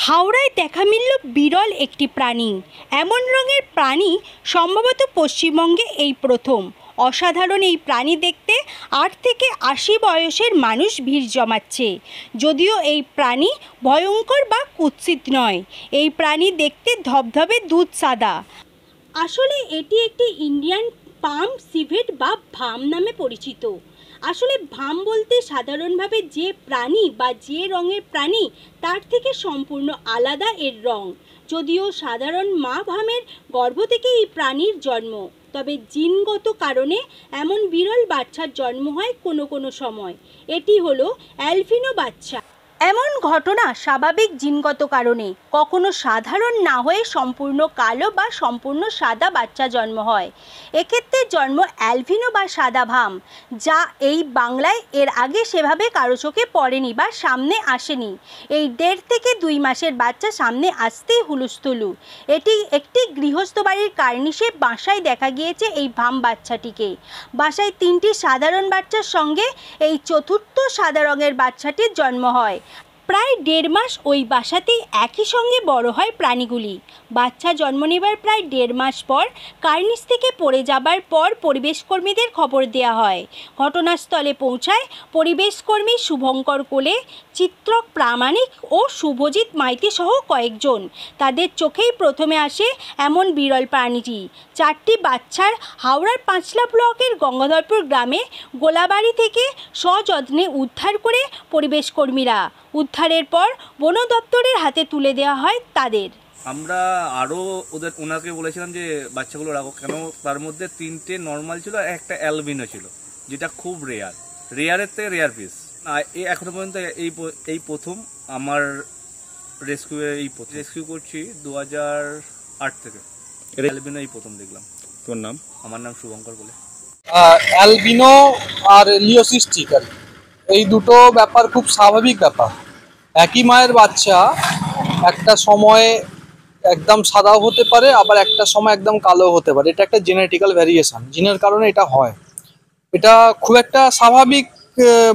হাওড়ায় দেখা মিলল বিরল একটি প্রাণী। এমন রঙের প্রাণী সম্ভবত পশ্চিমবঙ্গে এই প্রথম। অসাধারণ এই প্রাণী দেখতে ৮ থেকে ৮০ বয়সের মানুষ ভিড় জমাচ্ছে। যদিও এই প্রাণী ভয়ঙ্কর বা কুৎসিত নয়, এই প্রাণী দেখতে ধবধবে দুধ সাদা। আসলে এটি একটি ইন্ডিয়ান পাম সিভেট বা ভাম নামে পরিচিত। আসলে ভাম বলতে সাধারণভাবে যে প্রাণী বা যে রঙের প্রাণী তার থেকে সম্পূর্ণ আলাদা এর রং। যদিও সাধারণ মা ভামের গর্ভ থেকে এই প্রাণীর জন্ম, তবে জিনগত কারণে এমন বিরল বাচ্চার জন্ম হয় কোনো কোনো সময়। এটি হলো অ্যালবিনো বাচ্চা। এমন ঘটনা স্বাভাবিক জিনগত কারণে, কখনো সাধারণ না হয়ে সম্পূর্ণ কালো বা সম্পূর্ণ সাদা বাচ্চা জন্ম হয়। এক্ষেত্রে জন্ম অ্যালবিনো বা সাদা ভাম, যা এই বাংলায় এর আগে সেভাবে কারো চোখে পড়েনি বা সামনে আসেনি। এই ১.৫ থেকে ২ মাসের বাচ্চা সামনে আসতেই হুলস্থুলু। এটি একটি গৃহস্থ বাড়ির কার্নিশে বাসায় দেখা গিয়েছে এই ভাম বাচ্চাটিকে। বাসায় ৩টি সাধারণ বাচ্চার সঙ্গে এই চতুর্থ সাদা রঙের বাচ্চাটির জন্ম হয়। প্রায় ১.৫ মাস ওই বাসাতেই একই সঙ্গে বড় হয় প্রাণীগুলি। বাচ্চা জন্ম নেবার প্রায় ১.৫ মাস পর কার্নিস থেকে পড়ে যাবার পর পরিবেশকর্মীদের খবর দেওয়া হয়। ঘটনাস্থলে পৌঁছায় পরিবেশকর্মী শুভঙ্কর কোলে, চিত্রক প্রামাণিক ও শুভজিৎ মাইতি সহ কয়েকজন। তাদের চোখেই প্রথমে আসে এমন বিরল প্রাণীটি। ৪টি বাচ্চার হাওড়ার পাঁচলা ব্লকের গঙ্গাধরপুর গ্রামে গোলাবাড়ি থেকে সযত্নে উদ্ধার করে পরিবেশকর্মীরা। উদ্ধারের পর বন দপ্তরের হাতে তুলে দেওয়া হয় তাদের। আমরা আরও ওনাকে বলেছিলাম যে বাচ্চাগুলো রাখো, কেন তার মধ্যে 3টে নর্মাল ছিল আর একটা অ্যালবিনো ছিল, যেটা খুব রেয়ারের থেকে রেয়ার পিস। এখনো পর্যন্ত এই প্রথম আমার রেস্কিউ করছি 2008 থেকে। অ্যালবিনো এই প্রথম দেখলাম। তোর নাম? আমার নাম শুভঙ্কর বলে। অ্যালবিনো আর লিওসিস্টিক এই দুটো ব্যাপার খুব স্বাভাবিক ব্যাপার। একই মায়ের বাচ্চা একটা সময়ে একদম সাদাও হতে পারে, আবার একটা সময় একদম কালো হতে পারে। এটা একটা জেনেটিক্যাল ভ্যারিয়েশন, জিনের কারণে এটা হয়। এটা খুব একটা স্বাভাবিক,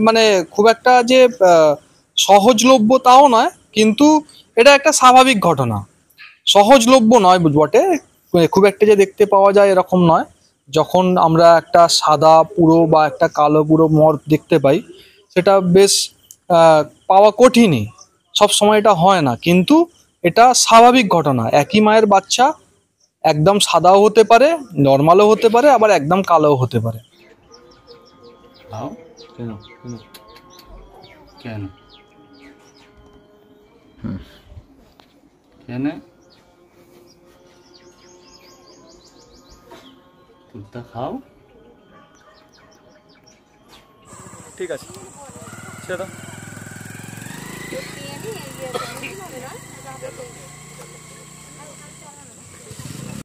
মানে খুব একটা যে সহজলভ্য তাও নয়, কিন্তু এটা একটা স্বাভাবিক ঘটনা। সহজলভ্য নয় বটে, খুব একটা যে দেখতে পাওয়া যায় এরকম নয়। যখন আমরা একটা সাদা পুরো বা একটা কালো পুরো মর্ফ দেখতে পাই, সেটা বেশ পাওয়া কঠিনই, সব সময় এটা হয় না, কিন্তু এটা স্বাভাবিক ঘটনা। একই মায়ের বাচ্চা একদম সাদাও হতে পারে, নর্মালও হতে পারে, আবার একদম কালোও হতে পারে। কেন দুধটা খাও? ঠিক আছে, সেটা